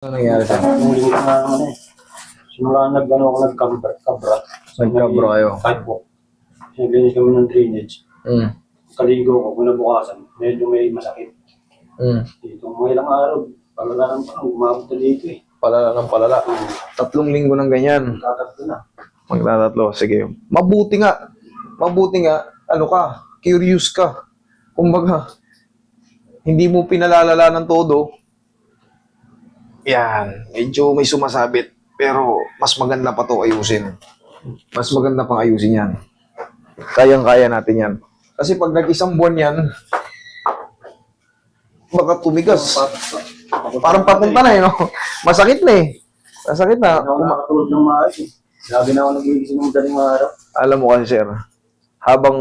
Ano nangyari sa'yo? Nung linggo na naman eh. Simula nag-ano ako nagkabra. Nagkabra kayo? Sidewalk. Naglinis kami ng drainage. Kaligo ko, kinabukasan. Medyo may masakit. Dito, mga ilang araw. Palala ng parang umabot na dito eh. Palala ng palala. 3 linggo ng ganyan. Tatatlo na. Magtatatlo. Sige. Mabuti nga. Ano ka? Curious ka. Kumbaga, hindi mo pinalalala ng todo. Yan. Medyo may sumasabit. Pero mas maganda pa to ayusin. Mas maganda pang ayusin yan. Kayang-kaya natin yan. Kasi pag nag-isang buwan yan, baka tumigas. Parang papunta na eh, no? Masakit na eh. Masakit na. Hindi ako nakatulog ng maayos eh. Lagi na ako nag-iisip ng madaling araw. Alam mo kasi, sir, habang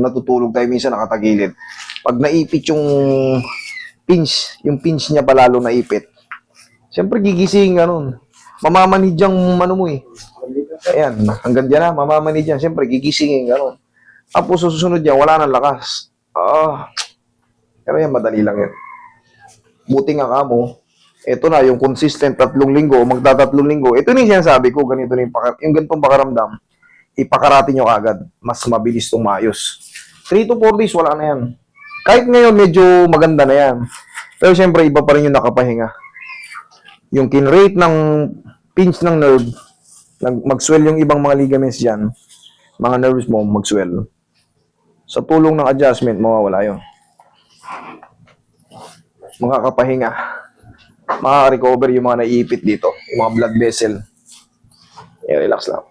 natutulog tayo minsan nakatagilid, pag naipit yung pinch niya palalo naipit, siyempre gigising ka nun. Mamamanid yung ano mo eh. Ayan, hanggang dyan na, mamamanid yan. Siyempre, gigisingin ka nun. Tapos susunod yan, wala nang lakas. Pero yan, madali lang yan. Buti nga ka mo, ito na, yung consistent 3 linggo, magta-3 linggo, ito na yung sinasabi ko, ganito na yung ganitong pakaramdam, ipakarati nyo agad, mas mabilis itong maayos. 3 to 4 days, wala na yan. Kahit ngayon, medyo maganda na yan. Pero siyempre, iba pa rin yung nakapahinga. Yung kinrate ng pinch ng nerve, mag-swell yung ibang mga ligaments dyan, mga nerves mo, mag-swell. Sa tulong ng adjustment, mawawala yun. Makakapahinga. Makaka-recover yung mga naiipit dito, yung mga blood vessel. Relax lang.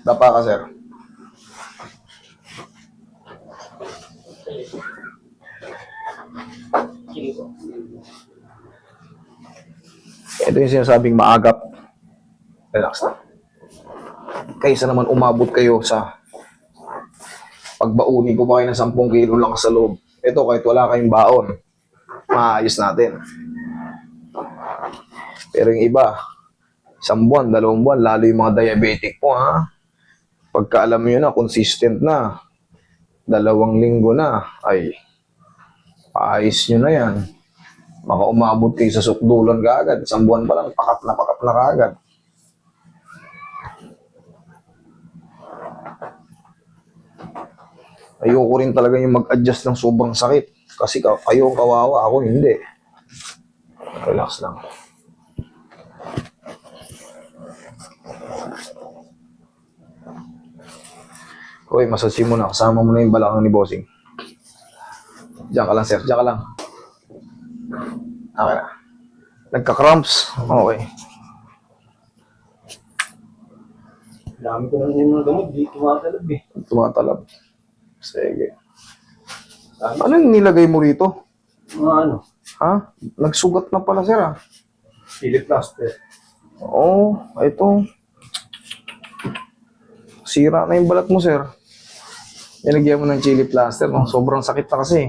Dapa ka, sir. Ito yung sinasabing maagap. Relax lang. Kaysa naman umabot kayo sa pagbauni ko ba kayo ng 10 kilo lang sa loob. Ito, kahit wala kayong baon, maayos natin. Pero yung iba, 1 buwan, 2 buwan, lalo yung mga diabetic po, ha? Pagka alam nyo na, consistent na, 2 linggo na, ay, ayos nyo na yan. Baka umabot kayo sa sukdulan kaagad. 1 buwan pa lang, pakat na kaagad. Ayoko rin talaga yung mag-adjust ng sobrang sakit. Kasi kayo ang kawawa, ako hindi. Relax lang. Uy, masasin mo na. Kasama mo na yung balakang ni Bossing. Diyan ka lang, sir. Diyan ka lang. Okay na. Nagka-cramps? Okay. Dami ko na yung mga gamot, di tumatalab eh. Tumatalab. Sige. Ano yung nilagay mo rito? Mga ano, Ha? Nagsugat na pala, sir, ha? Philip Plaster. Oo, ito. Sira na yung balat mo, sir. Nilagyan mo ng chili plaster, no? Sobrang sakit na kasi.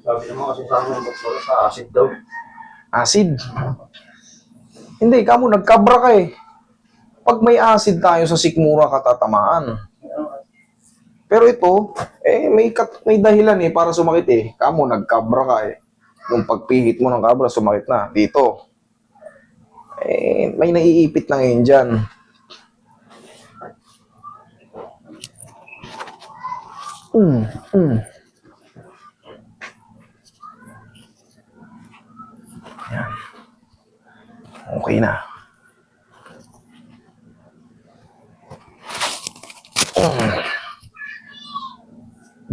Sabi naman kasi sa amin, sa acid daw. Acid. Hindi, kamo, nagkabra ka eh. Pag may acid tayo sa sikmura, katatamaan. Pero ito, may dahilan eh para sumakit eh. Kamo, nagkabra ka eh. Nung pagpihit mo ng kabra, sumakit na. Dito. May naiipit na ngayon dyan. Yan. Okay na.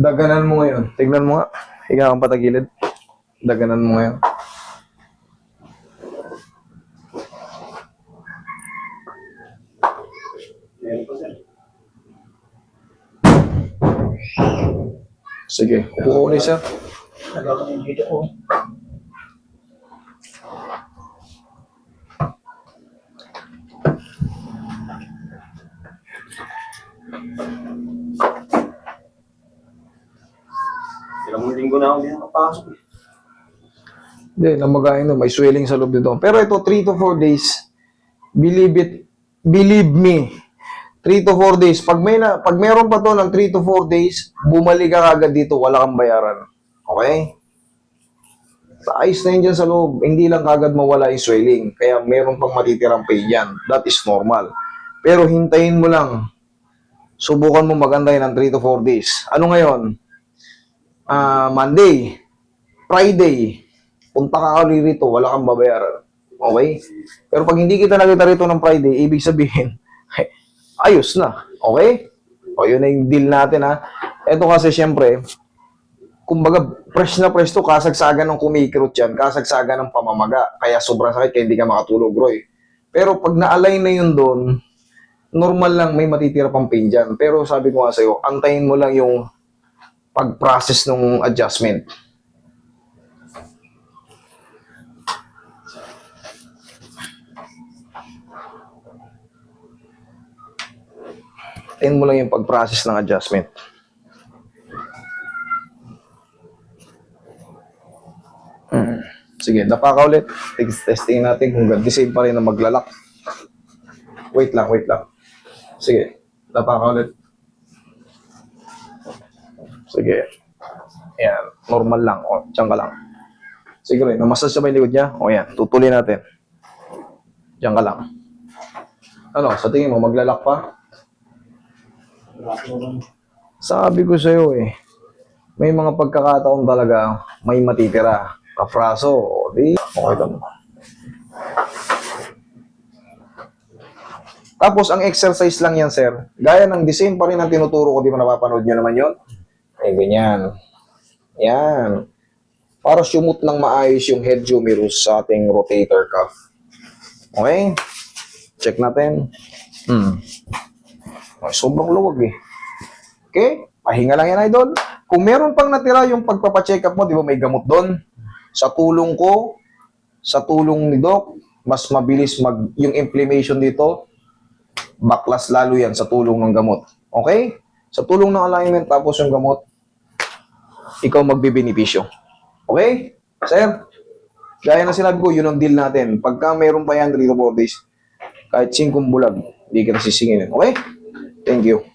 Daganan mo ngayon. Tignan mo nga. Higa kang patagilid. Daganan mo ngayon. Meron pa sir. Sige. Upo ko ulit, sir. Nagawa yung video ko. Ilang linggo na ako din nakapasok eh. Hindi, namagayin no. May swelling sa loob dito. Pero ito, 3 to 4 days. Believe me. 3 to 4 days. Pag meron pa to ng 3 to 4 days, bumalik ka agad dito, wala kang bayaran. Okay? Ayos na yun dyan sa loob. Hindi lang kagad mawala yung swelling. Kaya meron pang matitirang pain yan. That is normal. Pero hintayin mo lang. Subukan mo magantay ng 3 to 4 days. Ano ngayon? Monday. Friday. Punta ka ulit rito. Wala kang babayaran. Okay? Pero pag hindi kita nakita rito ng Friday, ibig sabihin, ayos na. Okay? O yun na yung deal natin ha. Ito kasi syempre, kumbaga, fresh na fresh to, kasagsagan ng kumikirot yan, kasagsagan ng pamamaga, kaya sobrang sakit, kaya hindi ka makatulog, bro. Pero pag na-align na yun doon, normal lang, may matitira pang pain dyan. Pero sabi ko nga sa'yo, antayin mo lang yung pag-process ng adjustment. Antayin mo lang yung pag-process ng adjustment. Sige, dapa ka ulit. Testing natin kung the same pa rin na maglalak. Wait lang. Sige, dapa ka ulit. Sige. Ayan, normal lang. O, tiyan ka lang. Siguro, namassage siya ba yung likod niya? O yan, tutulin natin. Diyan ka lang. Ano, sa tingin mo, maglalak pa? Sabi ko sa'yo may mga pagkakataon talaga, may matitira. Kafraso, di, okay lang. Tapos, ang exercise lang yan, sir. Gaya ng the same pa rin ang tinuturo ko, di ba napapanood nyo naman yun? Ay, ganyan. Yan. Para sumut ng maayos yung head humerus sa ating rotator cuff. Okay? Check natin. Ay, sobrang luwag Okay? Pahinga lang yan, idol. Kung meron pang natira yung pagpapacheck up mo, di ba may gamot doon? Sa tulong ko, sa tulong ni Doc, mas mabilis yung inflammation dito, baklas lalo yan sa tulong ng gamot. Okay? Sa tulong ng alignment, tapos yung gamot, ikaw magbibenepisyo. Okay? Sir, gaya na sinabi ko, yun ang deal natin. Pagka meron pa yan, 3 to 4 days, kahit 5 bulag, hindi kita sisingilin. Okay? Thank you.